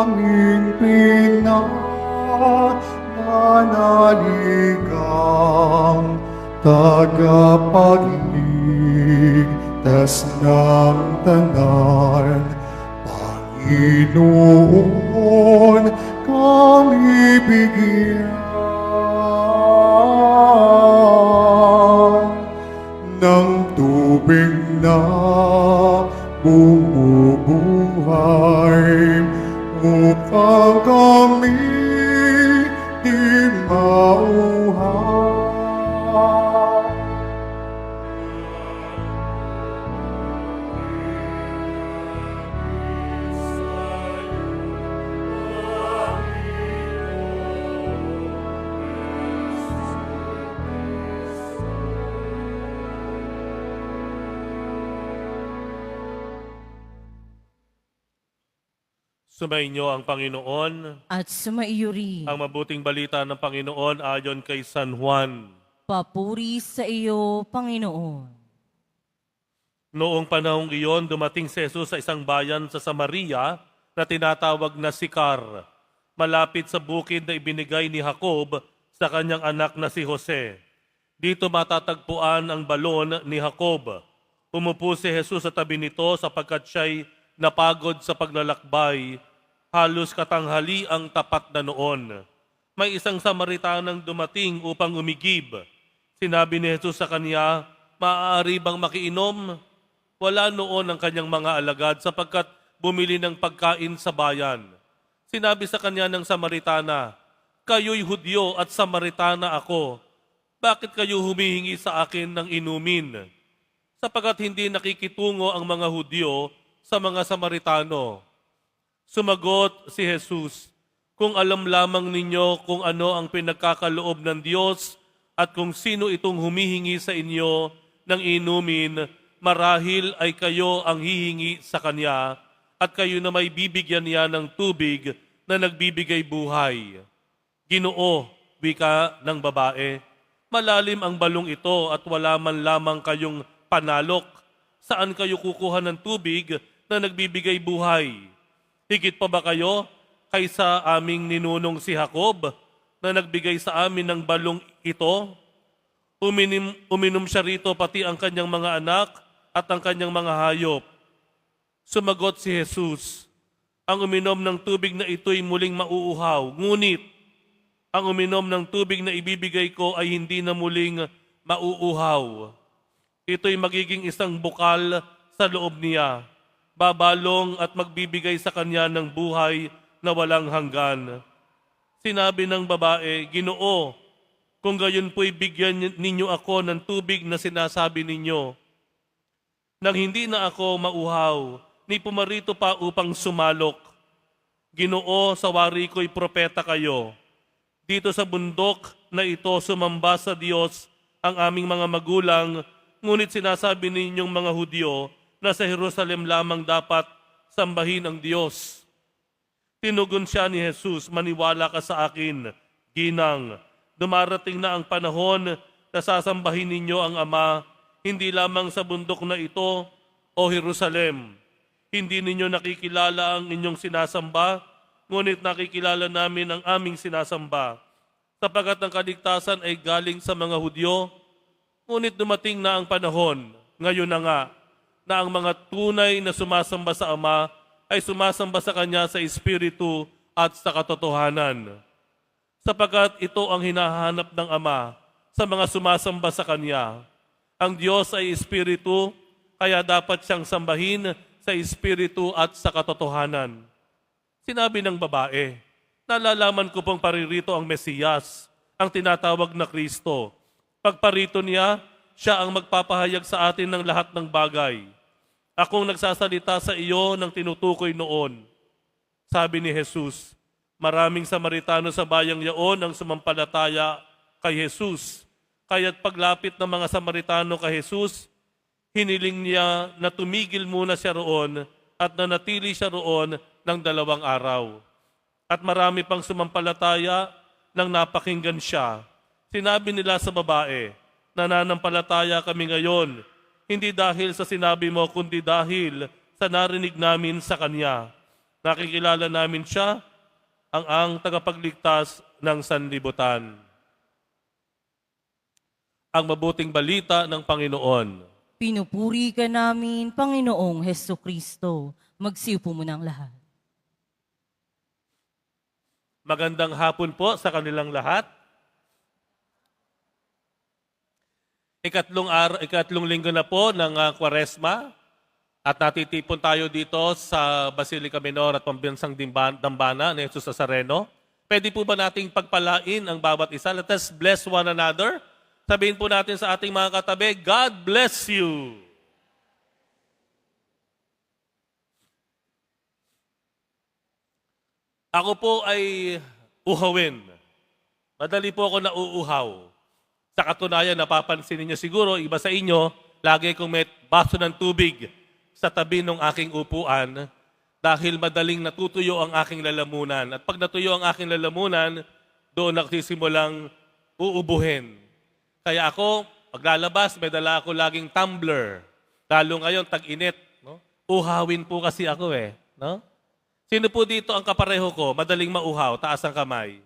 aming pinananalikang tagapagligtas ng tanan. Panginoon, kami bigyan ng tubig na bumubuhay upang kami di mauhaw. Sumainyo ang Panginoon. At sumaiyo rin. Ang mabuting balita ng Panginoon ayon kay San Juan. Papuri sa iyo, Panginoon. Noong panahong iyon, dumating si Jesus sa isang bayan sa Samaria na tinatawag na Sicar, malapit sa bukid na ibinigay ni Jacob sa kanyang anak na si Jose. Dito matatagpuan ang balon ni Jacob. Umupo si Jesus sa tabi nito sapagkat siya'y napagod sa paglalakbay. Halos katanghali ang tapat na noon. May isang Samaritanang dumating upang umigib. Sinabi ni Jesus sa kanya, "Maaari bang makiinom?" Wala noon ang kanyang mga alagad sapagkat bumili ng pagkain sa bayan. Sinabi sa kanya ng Samaritana, "Kayo'y Hudyo at Samaritana ako. Bakit kayo humihingi sa akin ng inumin?" Sapagkat hindi nakikitungo ang mga Hudyo sa mga Samaritano. Sumagot si Jesus, "Kung alam lamang ninyo kung ano ang pinagkakaloob ng Diyos at kung sino itong humihingi sa inyo ng inumin, marahil ay kayo ang hihingi sa Kanya at kayo na may bibigyan niya ng tubig na nagbibigay buhay." "Ginoo," wika ng babae, "malalim ang balong ito at wala man lamang kayong panalok. Saan kayo kukuha ng tubig na nagbibigay buhay? Higit pa ba kayo kaysa aming ninunong si Jacob na nagbigay sa amin ng balong ito? Uminom siya rito pati ang kanyang mga anak at ang kanyang mga hayop." Sumagot si Jesus, "Ang uminom ng tubig na ito'y muling mauuhaw, ngunit ang uminom ng tubig na ibibigay ko ay hindi na muling mauuhaw. Ito'y magiging isang bukal sa loob niya, babalong at magbibigay sa kanya ng buhay na walang hanggan." Sinabi ng babae, "Ginoo, kung gayon po'y bigyan ninyo ako ng tubig na sinasabi ninyo, nang hindi na ako mauhaw, ni pumarito pa upang sumalok. Ginoo, sa wari ko'y propeta kayo. Dito sa bundok na ito sumamba sa Diyos ang aming mga magulang, ngunit sinasabi ninyong mga Hudyo na sa Jerusalem lamang dapat sambahin ang Diyos." Tinugon siya ni Jesus, "Maniwala ka sa akin, ginang. Dumarating na ang panahon na sasambahin ninyo ang Ama, hindi lamang sa bundok na ito o Jerusalem. Hindi ninyo nakikilala ang inyong sinasamba, ngunit nakikilala namin ang aming sinasamba. Sapagkat ang kaligtasan ay galing sa mga Hudyo, ngunit dumating na ang panahon, ngayon na nga, na ang mga tunay na sumasamba sa Ama ay sumasamba sa Kanya sa Espiritu at sa katotohanan. Sapagkat ito ang hinahanap ng Ama sa mga sumasamba sa Kanya. Ang Diyos ay Espiritu, kaya dapat siyang sambahin sa Espiritu at sa katotohanan." Sinabi ng babae, "Nalalaman ko pong paririto ang Mesiyas, ang tinatawag na Kristo. Pagparito niya, siya ang magpapahayag sa atin ng lahat ng bagay. Akong nagsasalita sa iyo ng tinutukoy noon." Sabi ni Jesus, maraming Samaritano sa bayang yaon ang sumampalataya kay Jesus. Kaya't paglapit ng mga Samaritano kay Jesus, hiniling niya na tumigil muna siya roon at nanatili siya roon ng 2 araw. At marami pang sumampalataya nang napakinggan siya. Sinabi nila sa babae, "Nananampalataya kami ngayon, hindi dahil sa sinabi mo, kundi dahil sa narinig namin sa Kanya." Nakikilala namin siya ang tagapagligtas ng sanlibutan. Ang mabuting balita ng Panginoon. Pinupuri ka namin, Panginoong Heso Kristo. Magsiupo mo ng lahat. Magandang hapon po sa kanilang lahat. Ikatlong linggo na po ng Kwaresma at natitipon tayo dito sa Basilica Menor at Pambansang Dambana ni Jesus Nazareno. Pwede po ba nating pagpalain ang bawat isa? Let us bless one another. Sabihin po natin sa ating mga katabi, God bless you. Ako po ay uhawin. Madali po ako nauuhaw. Sa katunayan, napapansin niyo siguro, iba sa inyo, lagi kong may baso ng tubig sa tabi ng aking upuan dahil madaling natutuyo ang aking lalamunan. At pag natuyo ang aking lalamunan, doon nagsisimulang uubuhin. Kaya ako, paglalabas, may dala ako laging tumbler. Lalo ngayon, tag-init. No? Uhawin po kasi ako eh. No? Sino po dito ang kapareho ko? Madaling mauhaw, taas ang kamay.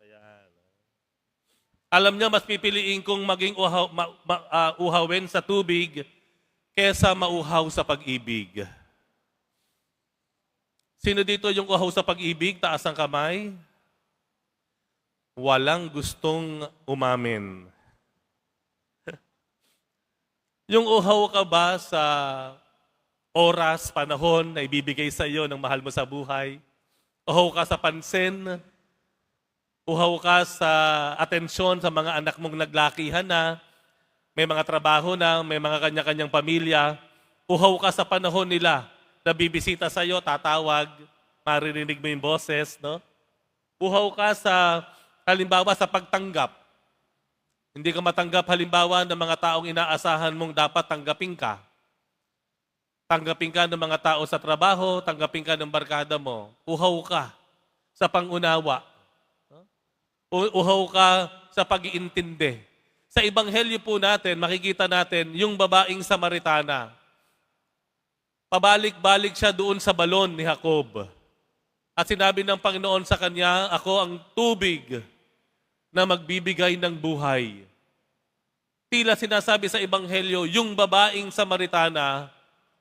Ayan. Alam niyo, mas pipiliin kong maging uhawin sa tubig kesa mauhaw sa pag-ibig. Sino dito yung uhaw sa pag-ibig? Taas ang kamay. Walang gustong umamin. Yung uhaw ka ba sa oras, panahon na ibibigay sa iyo ng mahal mo sa buhay? Uhaw ka sa pansin? Uhaw ka sa atensyon sa mga anak mong naglakihan na, may mga trabaho na, may mga kanya-kanyang pamilya? Uhaw ka sa panahon nila na bibisita sa iyo, tatawag, maririnig mo yung boses, no? Uhaw ka sa halimbawa sa pagtanggap. Hindi ka matanggap halimbawa ng mga taong inaasahan mong dapat tanggapin ka. Tanggapin ka ng mga tao sa trabaho, tanggapin ka ng barkada mo. Uhaw ka sa pangunawa. Uhaw ka sa pag-iintindi. Sa Ebanghelyo po natin, makikita natin yung babaeng Samaritana. Pabalik-balik siya doon sa balon ni Jacob. At sinabi ng Panginoon sa kanya, ako ang tubig na magbibigay ng buhay. Tila sinasabi sa Ebanghelyo, yung babaeng Samaritana,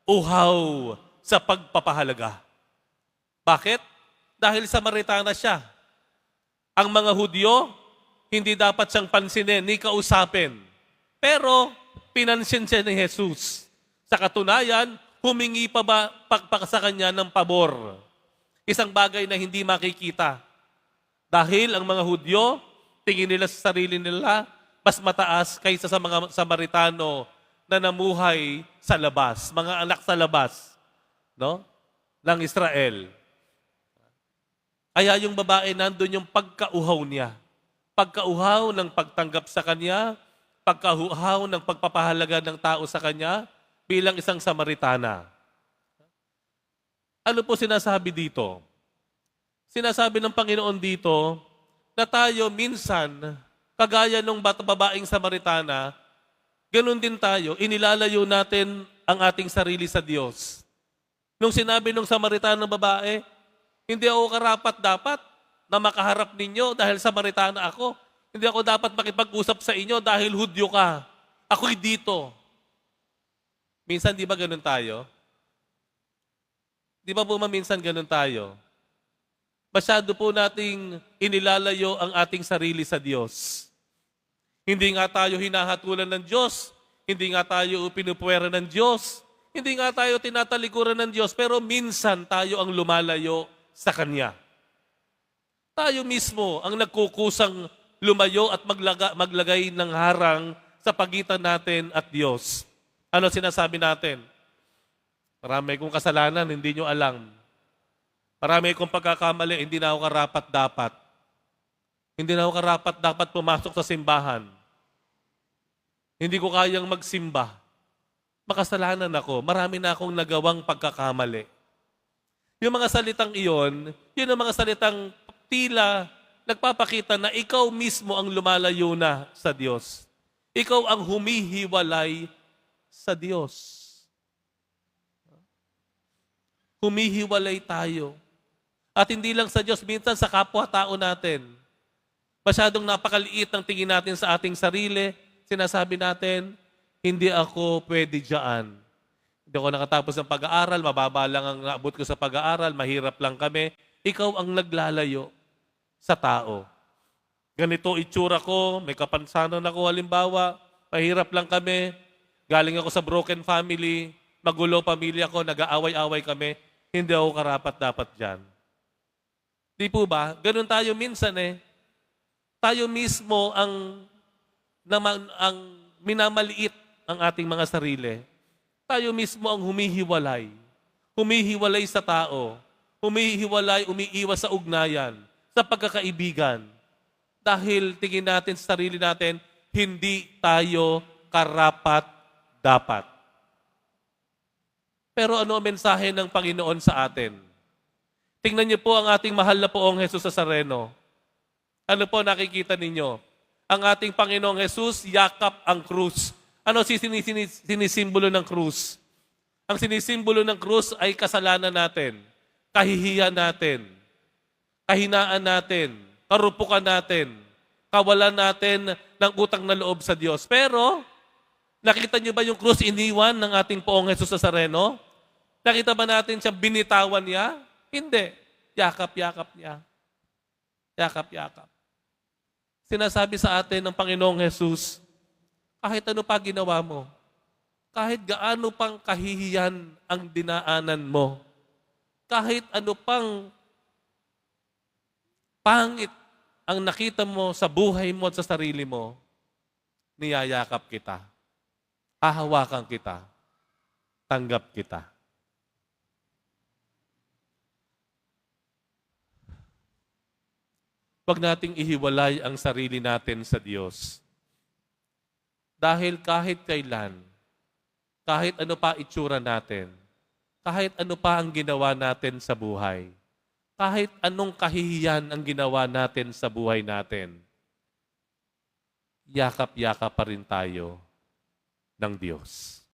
uhaw sa pagpapahalaga. Bakit? Dahil Samaritana siya. Ang mga Hudyo, hindi dapat siyang pansinin, ni kausapin. Pero, pinansin siya ni Jesus. Sa katunayan, humingi pa sa kanya ng pabor. Isang bagay na hindi makikita. Dahil ang mga Hudyo, tingin nila sa sarili nila, mas mataas kaysa sa mga Samaritano na namuhay sa labas, mga anak sa labas, no? Ng Israel. Kaya yung babae nandun yung pagkauhaw niya. Pagkauhaw ng pagtanggap sa kanya, pagkauhaw ng pagpapahalaga ng tao sa kanya bilang isang Samaritana. Ano po sinasabi dito? Sinasabi ng Panginoon dito na tayo minsan, kagaya ng babaeng Samaritana, ganun din tayo, inilalayo natin ang ating sarili sa Diyos. Nung sinabi ng Samaritana babae, hindi ako karapat-dapat na makaharap ninyo dahil Samaritana ako. Hindi ako dapat makipag-usap sa inyo dahil Hudyo ka. Ako'y dito. Minsan, di ba ganun tayo? Di ba po minsan ganun tayo? Masyado po nating inilalayo ang ating sarili sa Diyos. Hindi nga tayo hinahatulan ng Diyos. Hindi nga tayo pinupuwera ng Diyos. Hindi nga tayo tinatalikuran ng Diyos. Pero minsan tayo ang lumalayo sa Kanya. Tayo mismo ang nagkukusang lumayo at maglagay ng harang sa pagitan natin at Diyos. Ano sinasabi natin? Marami kong kasalanan, hindi nyo alam. Marami kong pagkakamali, hindi na ako karapat-dapat. Hindi na ako karapat-dapat pumasok sa simbahan. Hindi ko kayang magsimba. Makasalanan ako. Marami na akong nagawang pagkakamali. Yung mga salitang iyon, yun ang mga salitang tila nagpapakita na ikaw mismo ang lumalayo na sa Diyos. Ikaw ang humihiwalay sa Diyos. Humihiwalay tayo. At hindi lang sa Diyos, minsan sa kapwa-tao natin. Masyadong napakaliit ng tingin natin sa ating sarili. Sinasabi natin, hindi ako pwede dyan. Hindi ako nakatapos ng pag-aaral, mababa lang ang naabot ko sa pag-aaral, mahirap lang kami. Ikaw ang naglalayo sa tao. Ganito itsura ko, may kapansanan ako halimbawa, mahirap lang kami, galing ako sa broken family, magulo pamilya ko, nag-aaway-away kami, hindi ako karapat-dapat dyan. Di po ba? Ganun tayo minsan eh. Tayo mismo ang minamaliit ang ating mga sarili. Tayo mismo ang humihiwalay. Humihiwalay sa tao. Humihiwalay, umiiwas sa ugnayan, sa pagkakaibigan. Dahil tingin natin sa sarili natin, hindi tayo karapat-dapat. Pero ano ang mensahe ng Panginoon sa atin? Tingnan niyo po ang ating mahal na poong Jesus Nazareno. Ano po nakikita ninyo? Ang ating Panginoong Jesus, yakap ang krus. Ano sinisimbolo ng krus? Ang sinisimbolo ng krus ay kasalanan natin, kahihiyan natin, kahinaan natin, karupukan natin, kawalan natin ng utang na loob sa Diyos. Pero, nakita niyo ba yung krus iniwan ng ating poong Jesus Nazareno? Nakita ba natin siya binitawan niya? Hindi. Yakap-yakap niya. Yakap-yakap. Sinasabi sa atin ng Panginoong Jesus, kahit ano pa ginawa mo, kahit gaano pang kahihiyan ang dinaanan mo, kahit ano pang pangit ang nakita mo sa buhay mo at sa sarili mo, niyayakap kita. Hahawakan kita. Tanggap kita. Huwag nating ihiwalay ang sarili natin sa Diyos. Dahil kahit kailan, kahit ano pa itsura natin, kahit ano pa ang ginawa natin sa buhay, kahit anong kahihiyan ang ginawa natin sa buhay natin, yakap-yakap pa rin tayo ng Diyos.